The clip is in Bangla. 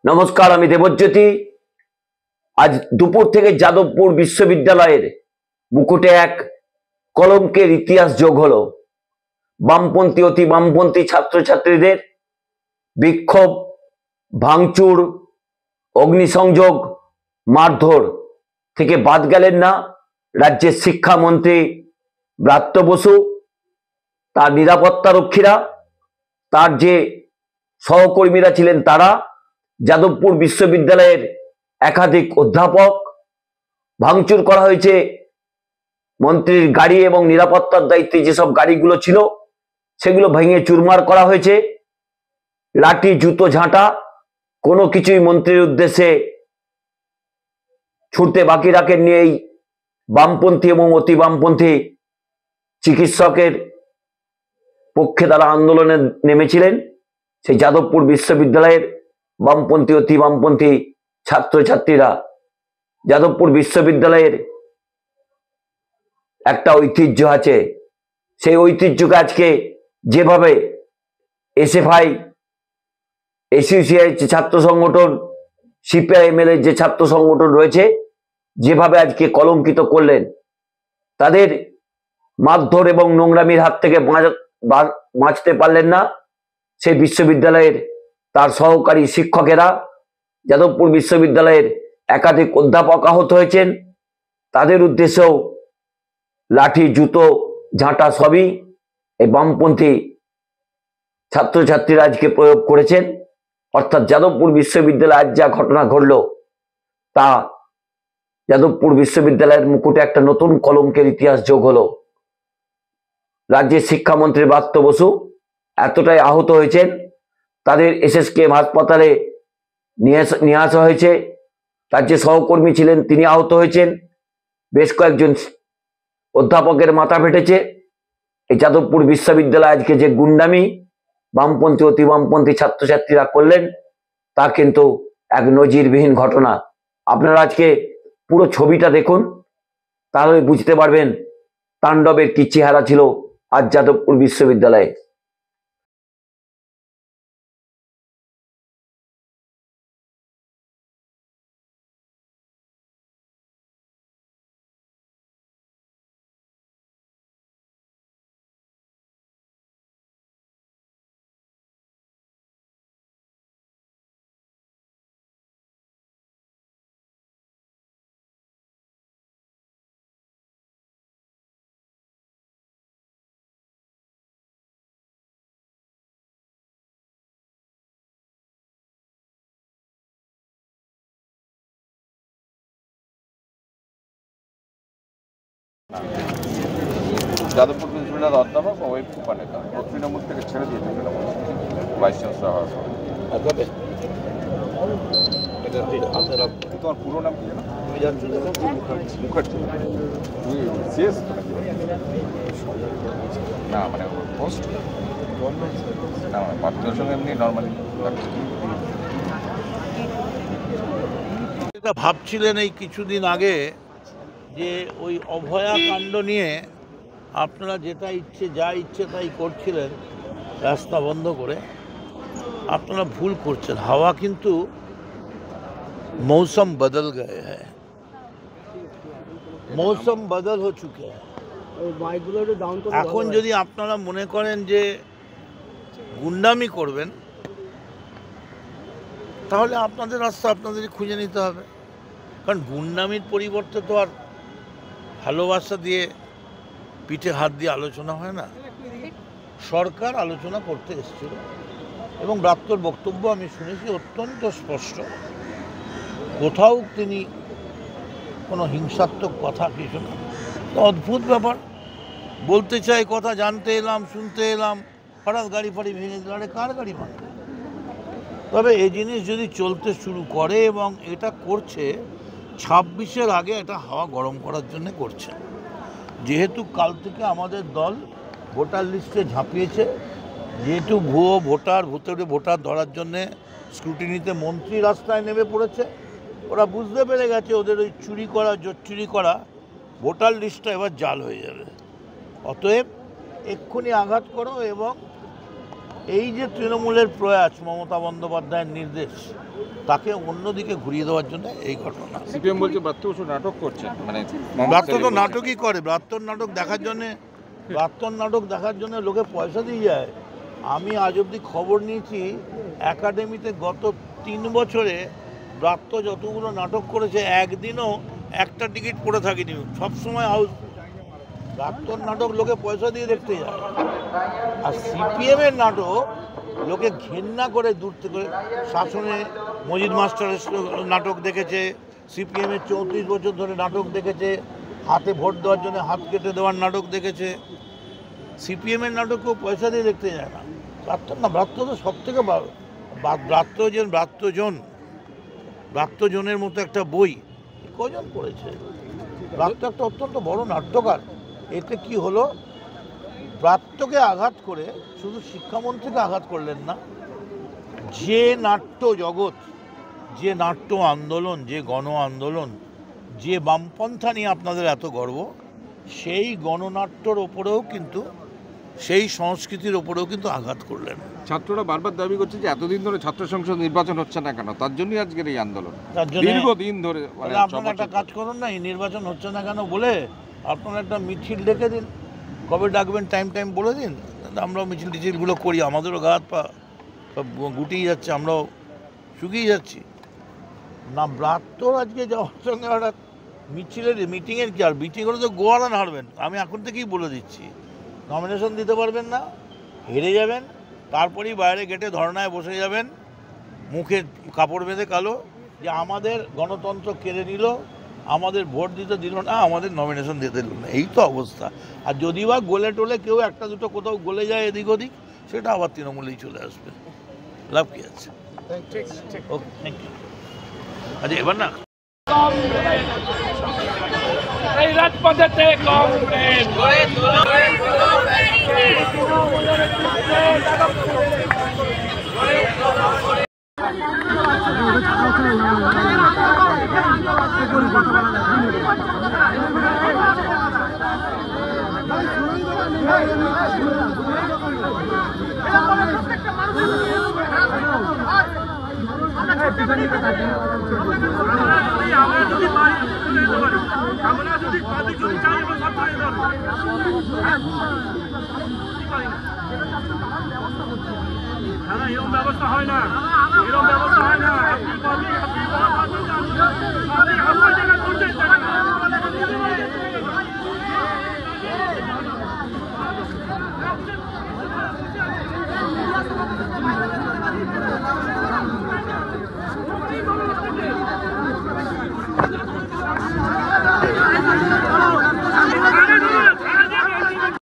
নমস্কার, আমি দেবজ্যোতি। আজ দুপুর থেকে যাদবপুর বিশ্ববিদ্যালয়ের মুকুটে এক কলঙ্কের ইতিহাস যোগ হলো। বামপন্থী অতি বামপন্থী ছাত্রছাত্রীদের বিক্ষোভ, ভাঙচুর, অগ্নিসংযোগ, মারধর থেকে বাদ গেলেন না রাজ্যের শিক্ষামন্ত্রী ব্রাত্য বসু, তার নিরাপত্তারক্ষীরা, তার যে সহকর্মীরা ছিলেন তারা, যাদবপুর বিশ্ববিদ্যালয়ের একাধিক অধ্যাপক। ভাঙচুর করা হয়েছে মন্ত্রীর গাড়ি এবং নিরাপত্তার দায়িত্বে যেসব গাড়িগুলো ছিল সেগুলো ভেঙে চুরমার করা হয়েছে। লাঠি, জুতো, ঝাঁটা কোনো কিছুই মন্ত্রীর উদ্দেশ্যে ছুটতে বাকি রাখেননি এই বামপন্থী এবং অতি বামপন্থী চিকিৎসকের পক্ষে তারা আন্দোলনে নেমেছিলেন। সেই যাদবপুর বিশ্ববিদ্যালয়ের বামপন্থী অতি বামপন্থী ছাত্রছাত্রীরা যাদবপুর বিশ্ববিদ্যালয়ের একটা ঐতিহ্য আছে, সেই ঐতিহ্যকে আজকে যেভাবে এসএফআই, এসইউসিআই ছাত্র সংগঠন, সিপিআইএমএল এর যে ছাত্র সংগঠন রয়েছে, যেভাবে আজকে কলঙ্কিত করলেন, তাদের মারধর এবং নোংরামির হাত থেকে বাঁচতে পারলেন না সেই বিশ্ববিদ্যালয়ের তার সহকারী শিক্ষকেরা। যাদবপুর বিশ্ববিদ্যালয়ের একাধিক অধ্যাপক আহত হয়েছেন, তাদের উদ্দেশ্যেও লাঠি, জুতো, ঝাঁটা সবই এই বামপন্থী ছাত্রছাত্রীরা আজকে প্রয়োগ করেছেন। অর্থাৎ যাদবপুর বিশ্ববিদ্যালয়ে আজ যা ঘটনা ঘটল তা যাদবপুর বিশ্ববিদ্যালয়ের মুকুটে একটা নতুন কলঙ্কের ইতিহাস যোগ হলো। রাজ্যের শিক্ষামন্ত্রী ব্রাত্য বসু এতটাই আহত হয়েছেন, তাদের এসএসকেএম হাসপাতালে নিয়ে আসা হয়েছে। তার যে সহকর্মী ছিলেন তিনি আহত হয়েছেন, বেশ কয়েকজন অধ্যাপকের মাথা ফেটেছে। এই যাদবপুর বিশ্ববিদ্যালয়ে আজকে যে গুন্ডামি বামপন্থী অতি বামপন্থী ছাত্রছাত্রীরা করলেন তা কিন্তু এক নজিরবিহীন ঘটনা। আপনারা আজকে পুরো ছবিটা দেখুন, তাহলে বুঝতে পারবেন তাণ্ডবের কি চেহারা ছিল আজ যাদবপুর বিশ্ববিদ্যালয়ে। যাদবপুর বিশ্ববিদ্যালয়ের অধ্যাপক ও ওই নেতা তৃণমূল থেকে ছেড়ে দিয়েছে ভাইস চ্যান্সেলর হওয়ার পরে। তোমার পুরো নাম কি জানো? মুখার্জি। শেষ না মানে পোস্ট না মানে পাত্রের সঙ্গে এমনি নর্মালি এটা ভাবছিলেন এই কিছুদিন আগে যে ওই অভয়া কাণ্ড নিয়ে আপনারা যা ইচ্ছে তাই করছিলেন রাস্তা বন্ধ করে। আপনারা ভুল করছেন। হাওয়া কিন্তু मौसम बदल गए हैं, मौसम बदल हो चुके हैं। এখন যদি আপনারা মনে করেন যে গুন্ডামি করবেন তাহলে আপনাদের রাস্তা আপনাদেরই খুঁজে নিতে হবে। কারণ গুন্ডামির পরিবর্তে তো আর ভালোবাসা দিয়ে পিঠে হাত দিয়ে আলোচনা হয় না। সরকার আলোচনা করতে এসেছিল এবং ব্রাত্যর বক্তব্য আমি শুনেছি অত্যন্ত স্পষ্ট। কোথাও তিনি কোনো হিংসাত্মক কথা কিছু না, অদ্ভুত ব্যাপার। বলতে চাই কথা, জানতে এলাম, শুনতে এলাম, হঠাৎ গাড়ি ফাড়ি ভেঙে দিল। আরে কার গাড়ি ভাঙে? তবে এই জিনিস যদি চলতে শুরু করে এবং এটা করছে 26-এর আগে, এটা হাওয়া গরম করার জন্য করছে। যেহেতু কাল থেকে আমাদের দল ভোটার লিস্টে ঝাঁপিয়েছে, যেহেতু ভুয়ো ভোটার, ভূতরে ভোটার ধরার জন্যে স্ক্রুটিনিতে মন্ত্রী রাস্তায় নেমে পড়েছে, ওরা বুঝতে পেরে গেছে ওদের ওই চুরি করা ভোটার লিস্টটা এবার জাল হয়ে যাবে। অতএব এক্ষুনি আঘাত করো এবং এই যে তৃণমূলের প্রয়াস, মমতা বন্দ্যোপাধ্যায়ের নির্দেশ, তাকে অন্যদিকে ঘুরিয়ে দেওয়ার জন্য এই ঘটনা। সিপিএম বলছে ব্রাত্য বসু নাটক করছেন, মানে ব্রাত্য তো নাটকই করে, ব্রাত্যর নাটক দেখার জন্য লোকে পয়সা দিয়ে যায়। আমি আজ অবধি খবর নিয়েছি একাডেমিতে গত 3 বছরে ব্রাত্য যতগুলো নাটক করেছে একদিনও একটা টিকিট পড়ে থাকেনি, সবসময় হাউস। ব্রাত্যর নাটক লোকে পয়সা দিয়ে দেখতে যায়। আর সিপিএমের নাটক লোকে ঘেন্না করে দূর থেকে, শাসনে মজিদ মাস্টারের নাটক দেখেছে, সিপিএমের 34 বছর ধরে নাটক দেখেছে, হাতে ভোট দেওয়ার জন্য হাত কেটে দেওয়ার নাটক দেখেছে। সিপিএমের নাটককেও পয়সা দিয়ে দেখতে যায় না। ব্রাত্য তো সব থেকে ব্রাত্যজনের মতো একটা বই কজন পড়েছে? ব্রাত্য একটা অত্যন্ত বড় নাট্যকার। এতে কি হলো, ব্রাত্যকে আঘাত করে শুধু শিক্ষামন্ত্রীকে আঘাত করলেন না, যে নাট্য জগৎ, যে নাট্য আন্দোলন, যে গণ আন্দোলন, যে বামপন্থা নিয়ে আপনাদের এত গর্ব, সেই গণনাট্যর ওপরেও কিন্তু, সেই সংস্কৃতির ওপরেও কিন্তু আঘাত করলেন। ছাত্ররা বারবার দাবি করছে যে এতদিন ধরে ছাত্র সংসদ নির্বাচন হচ্ছে না কেন, তার জন্যই আজকের এই আন্দোলন, তার জন্য দীর্ঘদিন ধরে। আপনারা একটা কাজ করুন না, এই নির্বাচন হচ্ছে না কেন বলে আপনারা একটা মিছিল ডেকে দিন, কবে ডাকবেন টাইম বলে দিন, আমরাও মিছিলগুলো করি। আমাদেরও গা হাত পা সব গুটিয়ে যাচ্ছে, আমরাও শুকিয়ে যাচ্ছি না। ব্রাত্যর আজকে যাওয়ার সঙ্গে হঠাৎ মিটিংয়ের কি, আর মিটিং করে তো গোয়ারান হারবেন। আমি এখন থেকেই বলে দিচ্ছি, নমিনেশন দিতে পারবেন না, হেরে যাবেন, তারপরেই বাইরে গেটে ধর্নায় বসে যাবেন, মুখে কাপড় বেঁধে কালো, যে আমাদের গণতন্ত্র কেড়ে নিল, আমাদের ভোট দিতে দিল না, আমাদের নমিনেশন দিতে দিল না। এই তো অবস্থা। আর যদি বা গোলে টোলে কেউ একটা দুটো কোথাও গলে যায় এদিক ওদিক, সেটা আবার তৃণমূলেই চলে আসবে, লাভ কি আছে? ওকে, থ্যাংক ইউ। আচ্ছা, এবার না এই রাজপথেতে কংগ্রেস আমরা যদি পারি আমরা যদি চাই এরকম ব্যবস্থা হয় না, এরকম